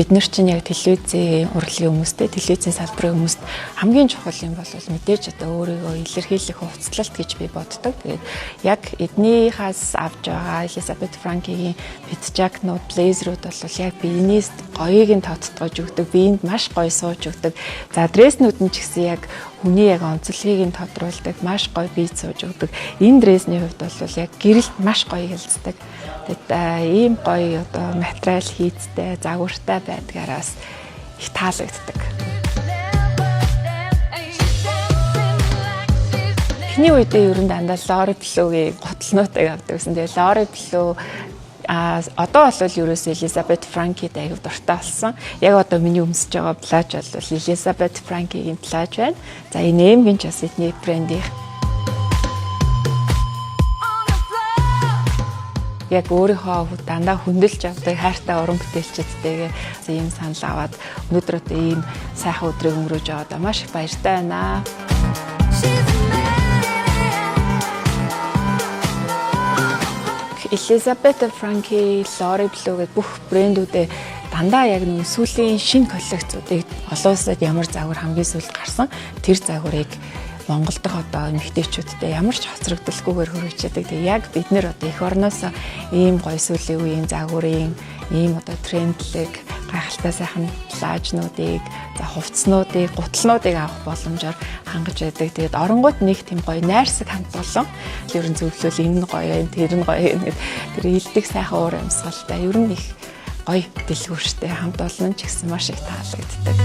Бид нар чинь яг телевизийн урлагийн хүмүүстэй, телевизийн салбарын хүмүүст хамгийн чухал юм бол мэдээж одоо өөрийгөө илэрхийлэх хувцаслалт гэж би боддог. Тэгээд яг эднийхээс авч байгаа Элизабет Франкигийн пиджакнууд, блейзерүүд бол яг биенээс гоёыг нь тоцтгож өгдөг, биеинд маш гоё сууж өгдөг. За дресснүүд нь ч гэсэн яг хүний яг онцлогийг нь тодруулдаг, маш гоё бие сууж өгдөг. Энэ дрессний хувьд бол яг гэрэлт маш гоё хэлцдэг. Тэгээд ийм гоё одоо материал хийцтэй, загвартай байдгаараас их таалагддаг. Эхний үедээ ер нь дандаа Лори Блугийн готлнуудыг авдаг гэсэн. Тэгээд Лори Блу одоо бол ерөөсөө Элизабет Франкид аяг дуртай болсон. Яг одоо миний өмсөж байгаа плаж бол Элизабет Франкигийн плаж байна. За энэ нэмгийн ч бас эдний брендийн яг өөрийнхөө дандаа хөндлөж авдаг хайртай уран бүтээлчдтэйгээ ийм санал аваад өнөөдөр одоо ийм сайхан өдрийг өнгөрөөж байгаадаа маш их баяртай байна. Элизабет Франки, Лори Блу гэх бүх брэндүүдээ дандаа яг нэг сүүлийн шинэ коллекцуудыг олон улсад ямар загвар хамгийн сүүлд гарсан тэр загварыг Монгол дахь одоо эмэгтэйчүүдтэй ямар ч хоцрогдолгүйгээр хүргэждэг. Тэгээ яг бид нэр одоо эх орноос ийм гоё сүүлийн үеийн загварын ийм одоо трендлэг гайхалтай сайхан плажнуудыг, за хувцснуудыг, гутлнуудыг авах боломжоор хангаж байдаг. Тэгээд оронгууд нэг тийм гоё найрсаг хамт олон ер нь зөвлөл энэ нь гоё, тэр нь гоё гэдэг тэр илдэг сайхан уур амьсгалтай ер нь их гоё дэлгүүрштэй хамт олон ч гэсэн маш их таалагддаг.